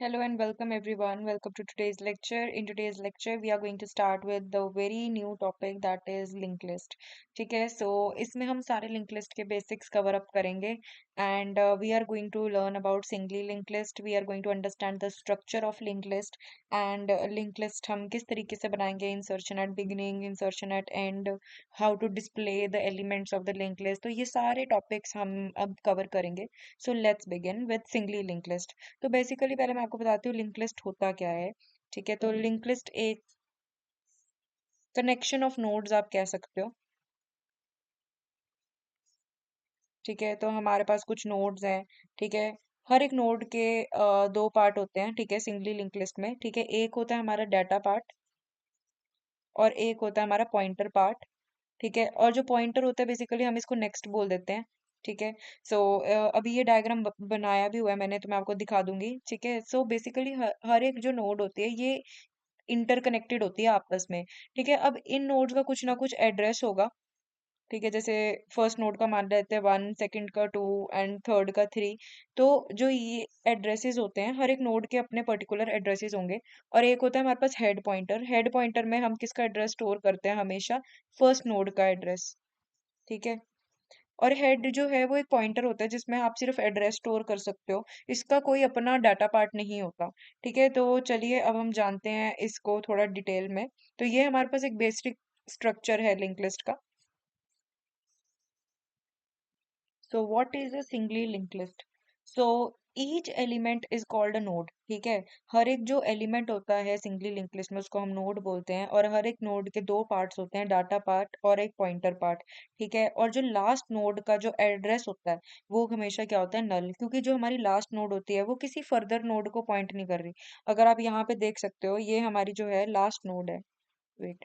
Hello and welcome everyone. Welcome to today's lecture. In today's lecture, we are going to start with the very new topic that is linked list. ठीक है, so इसमें हम सारे linked list के basics cover up करेंगे and we are going to learn about singly linked list. We are going to understand the structure of linked list and linked list हम किस तरीके से बनाएंगे, insertion at beginning, insertion at end, how to display the elements of the linked list. तो ये सारे topics हम अब cover करेंगे. So let's begin with singly linked list. तो बेसिकली पहले मैं आपको बताती हूँ लिंक लिस्ट होता क्या है। ठीक है, तो लिंक लिस्ट एक कनेक्शन ऑफ नोड्स आप कह सकते हो। ठीक है, तो हमारे पास कुछ नोड्स हैं। ठीक है, हर एक नोड के दो पार्ट होते हैं। ठीक है, सिंगली लिंक लिस्ट में। ठीक है, एक होता है हमारा डाटा पार्ट और एक होता है हमारा पॉइंटर पार्ट। ठीक है, और जो पॉइंटर होता है बेसिकली हम इसको नेक्स्ट बोल देते हैं। ठीक है, सो अभी ये डायग्राम बनाया भी हुआ है मैंने, तो मैं आपको दिखा दूंगी। ठीक है, सो बेसिकली हर एक जो नोड होती है ये इंटरकनेक्टेड होती है आपस में। ठीक है, अब इन नोड्स का कुछ ना कुछ एड्रेस होगा। ठीक है, जैसे फर्स्ट नोड का मान लेते हैं 1, सेकंड का 2 एंड थर्ड का 3। तो जो ये एड्रेसेस होते हैं हर एक नोड के अपने पर्टिकुलर एड्रेसेस होंगे। और एक होता है हमारे पास हेड पॉइंटर। हेड पॉइंटर में हम किसका एड्रेस स्टोर करते हैं? हमेशा फर्स्ट नोड का एड्रेस। ठीक है, और हेड जो है वो एक पॉइंटर होता है जिसमें आप सिर्फ एड्रेस स्टोर कर सकते हो, इसका कोई अपना डाटा पार्ट नहीं होता। ठीक है, तो चलिए अब हम जानते हैं इसको थोड़ा डिटेल में। तो ये हमारे पास एक बेसिक स्ट्रक्चर है लिंक लिस्ट का। So what is a singly link list? So each element is called a node. ठीक है, हर एक जो एलिमेंट होता है सिंगली लिंक लिस्ट में उसको हम नोड बोलते हैं। और हर एक नोड के दो पार्ट्स होते हैं, डाटा पार्ट और एक पॉइंटर पार्ट। ठीक है, और जो लास्ट नोड का जो एड्रेस होता है वो हमेशा क्या होता है? नल, क्योंकि जो हमारी लास्ट नोड होती है वो किसी फर्दर नोड को पॉइंट नहीं कर रही। अगर आप यहाँ पे देख सकते हो ये हमारी जो है लास्ट नोड है। वेट,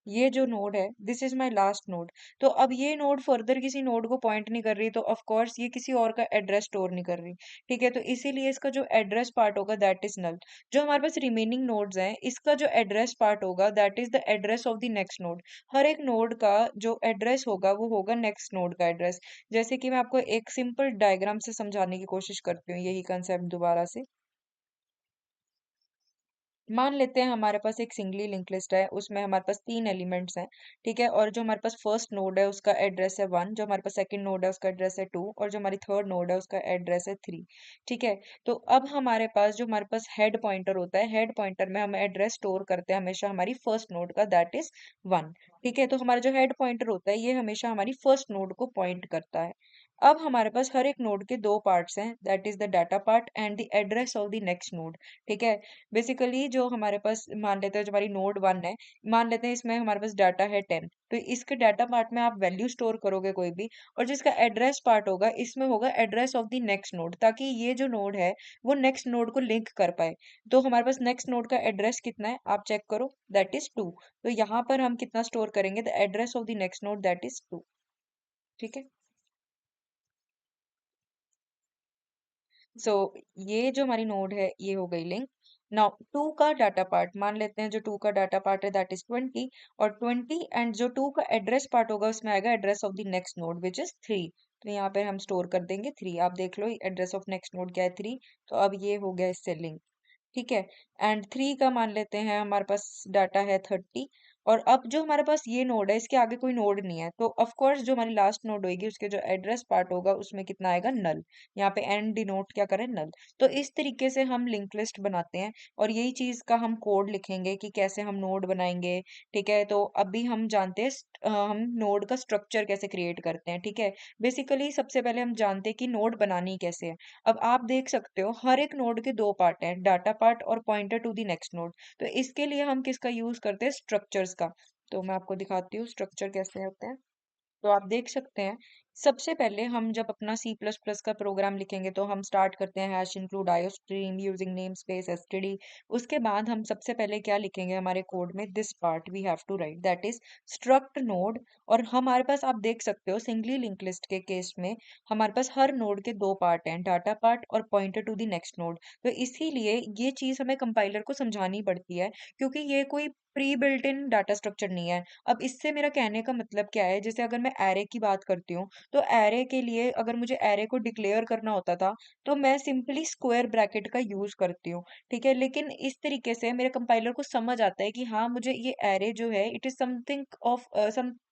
ये जो नोड है this is my last node. तो अब ये नोड फर्दर किसी नोड को पॉइंट नहीं कर रही, तो ऑफ कोर्स ये किसी और का एड्रेस स्टोर नहीं कर रही। ठीक है, तो इसीलिए इसका जो एड्रेस पार्ट होगा दैट इज नल। जो हमारे पास रिमेनिंग नोड्स हैं इसका जो एड्रेस पार्ट होगा that is the address of the next node. हर एक नोड का जो एड्रेस होगा वो होगा नेक्स्ट नोड का एड्रेस। जैसे कि मैं आपको एक सिंपल डायग्राम से समझाने की कोशिश करती हूँ यही कंसेप्ट दोबारा से। मान लेते हैं हमारे पास एक सिंगली लिंक लिस्ट है, उसमें हमारे पास तीन एलिमेंट्स हैं। ठीक है, और जो हमारे पास फर्स्ट नोड है उसका एड्रेस है 1, जो हमारे पास सेकंड नोड है उसका एड्रेस है 2 और जो हमारी थर्ड नोड है उसका एड्रेस है 3। ठीक है, तो अब हमारे पास जो हमारे पास हेड पॉइंटर होता है, हेड पॉइंटर में हम एड्रेस स्टोर करते हैं हमेशा हमारी फर्स्ट नोड का, दैट इज 1। ठीक है, तो हमारा जो हेड पॉइंटर होता है ये हमेशा हमारी फर्स्ट नोड को पॉइंट करता है। अब हमारे पास हर एक नोड के दो पार्ट्स हैं, that is the data part and the address of the next node. ठीक है, बेसिकली जो हमारे पास मान लेते हैं जो हमारी नोड 1 है, मान लेते हैं इसमें हमारे पास डाटा है 10। तो इसके डाटा पार्ट में आप वैल्यू स्टोर करोगे कोई भी, और जिसका एड्रेस पार्ट होगा इसमें होगा address of the next node, ताकि ये जो नोड है वो नेक्स्ट नोड को लिंक कर पाए। तो हमारे पास नेक्स्ट नोड का एड्रेस कितना है आप चेक करो, दैट इज 2। तो यहाँ पर हम कितना स्टोर करेंगे? The address of the next node that is 2। ठीक है, सो ये जो हमारी नोड है ये हो गई लिंक। नाउ टू का डाटा पार्ट मान लेते हैं, जो टू का डाटा पार्ट है दैट इज 20, और 20 एंड जो टू का एड्रेस पार्ट होगा उसमें आएगा address of the next node which is 3। तो यहाँ पे हम स्टोर कर देंगे 3। आप देख लो एड्रेस ऑफ नेक्स्ट नोड क्या है? 3। तो अब ये हो गया इससे लिंक। ठीक है, एंड 3 का मान लेते हैं हमारे पास डाटा है 30। और अब जो हमारे पास ये नोड है इसके आगे कोई नोड नहीं है, तो ऑफ कोर्स जो हमारी लास्ट नोड होगी उसके जो एड्रेस पार्ट होगा उसमें कितना आएगा? नल। यहाँ पे एन डिनोट क्या करें? नल। तो इस तरीके से हम लिंक लिस्ट बनाते हैं, और यही चीज का हम कोड लिखेंगे कि कैसे हम नोड बनाएंगे। ठीक है, तो अभी हम जानते हैं हम नोड का स्ट्रक्चर कैसे क्रिएट करते हैं। ठीक है, बेसिकली सबसे पहले हम जानते हैं कि नोड बनानी कैसे है। अब आप देख सकते हो हर एक नोड के दो पार्ट हैं, डाटा पार्ट और pointer to the next node. तो इसके लिए हम किसका यूज करते हैं? स्ट्रक्चर्स का। तो मैं आपको दिखाती हूँ स्ट्रक्चर कैसे होते हैं। तो आप देख सकते हैं सबसे पहले हम जब अपना सी प्लस प्लस का प्रोग्राम लिखेंगे तो हम स्टार्ट करते हैं hash include iostream using name space STD. उसके बाद हम सबसे पहले क्या लिखेंगे हमारे कोड में? This part we have to write that is struct node. और हमारे पास आप देख सकते हो सिंगली लिंक लिस्ट के केस में हमारे पास हर नोड के दो पार्ट हैं, डाटा पार्ट और pointer to the next node. तो इसीलिए ये चीज हमें कंपाइलर को समझानी पड़ती है, क्योंकि ये कोई pre built in data structure नहीं है। अब इससे मेरा कहने का मतलब क्या है, जैसे अगर मैं एरे की बात करती हूँ, तो एरे के लिए अगर मुझे एरे को डिक्लेयर करना होता था, तो मैं सिंपली स्क्वायर ब्रैकेट का यूज करती हूँ, ठीक है। लेकिन इस तरीके से मेरे कंपाइलर को समझ आता है कि हाँ, मुझे ये एरे जो है it is something of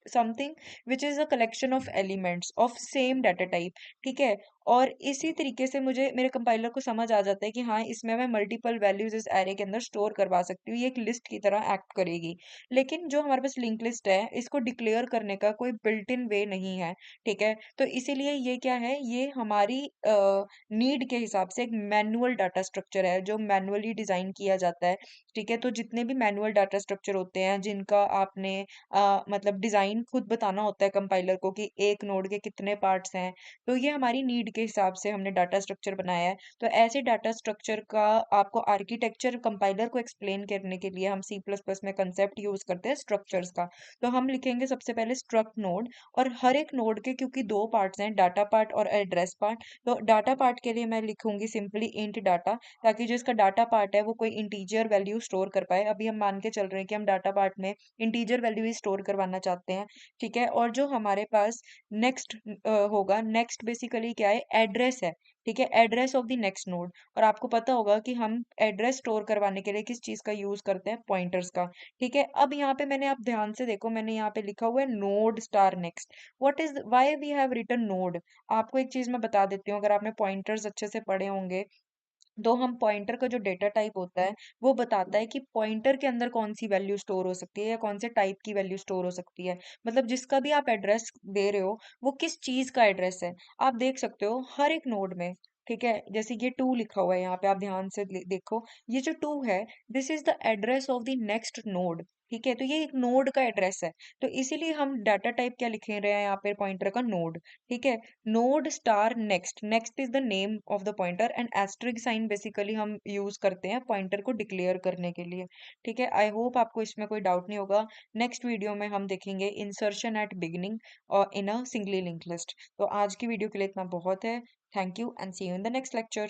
something which is a collection of elements of same data type, ठीक है। और इसी तरीके से मुझे मेरे कंपाइलर को समझ आ जाता है कि हाँ, इसमें मैं मल्टीपल वैल्यूज इस एरे के अंदर स्टोर करवा सकती हूँ, ये एक लिस्ट की तरह एक्ट करेगी। लेकिन जो हमारे पास लिंक लिस्ट है, इसको डिक्लेयर करने का कोई बिल्ट इन वे नहीं है, ठीक है। तो इसीलिए ये क्या है, ये हमारी नीड के हिसाब से एक मैनुअल डाटा स्ट्रक्चर है जो मैनुअली डिजाइन किया जाता है, ठीक है। तो जितने भी मैनुअल डाटा स्ट्रक्चर होते हैं जिनका आपने मतलब डिजाइन खुद बताना होता है कंपाइलर को कि एक नोड के कितने पार्ट्स हैं, तो ये हमारी नीड के हिसाब से हमने डाटा स्ट्रक्चर बनाया है। तो ऐसे डाटा स्ट्रक्चर का आपको आर्किटेक्चर कंपाइलर को एक्सप्लेन करने के लिए हम सी प्लस प्लस में कंसेप्ट यूज करते हैं स्ट्रक्चर्स का। तो हम लिखेंगे सबसे पहले स्ट्रक्ट नोड, और हर एक नोड के क्योंकि दो पार्ट्स हैं, डाटा पार्ट और एड्रेस पार्ट, तो डाटा पार्ट के लिए मैं लिखूंगी सिंपली इंट डाटा, ताकि जो इसका डाटा पार्ट है वो कोई इंटीजर वैल्यू स्टोर कर पाए। अभी हम मान के चल रहे हैं कि हम डाटा पार्ट में इंटीजर वैल्यू ही स्टोर करवाना चाहते हैं, ठीक है। और जो हमारे पास नेक्स्ट होगा, नेक्स्ट बेसिकली क्या है, एड्रेस है, ठीक है, address of the next node. और आपको पता होगा कि हम एड्रेस स्टोर करवाने के लिए किस चीज का यूज करते हैं, पॉइंटर्स का, ठीक है। अब यहाँ पे मैंने, आप ध्यान से देखो, मैंने यहाँ पे लिखा हुआ है node star next. What is why we have written node. आपको एक चीज मैं बता देती हूँ, अगर आपने पॉइंटर्स अच्छे से पढ़े होंगे, तो हम पॉइंटर का जो डेटा टाइप होता है वो बताता है कि पॉइंटर के अंदर कौन सी वैल्यू स्टोर हो सकती है या कौन से टाइप की वैल्यू स्टोर हो सकती है। मतलब जिसका भी आप एड्रेस दे रहे हो वो किस चीज का एड्रेस है। आप देख सकते हो हर एक नोड में, ठीक है, जैसे ये 2 लिखा हुआ है यहाँ पे, आप ध्यान से देखो, ये जो 2 है, this is the address of the next node, ठीक है। तो ये एक नोड का एड्रेस है, तो इसीलिए हम डाटा टाइप क्या लिख रहे हैं यहाँ पे, पॉइंटर का नोड, ठीक है। Node star next, next is the name of the pointer, and asterisk sign basically हम यूज करते हैं पॉइंटर को डिक्लेयर करने के लिए, ठीक है। आई होप आपको इसमें कोई डाउट नहीं होगा। नेक्स्ट वीडियो में हम देखेंगे इंसर्शन एट बिगिनिंग और in a singly link list. तो आज की वीडियो के लिए इतना बहुत है। Thank you and see you in the next lecture.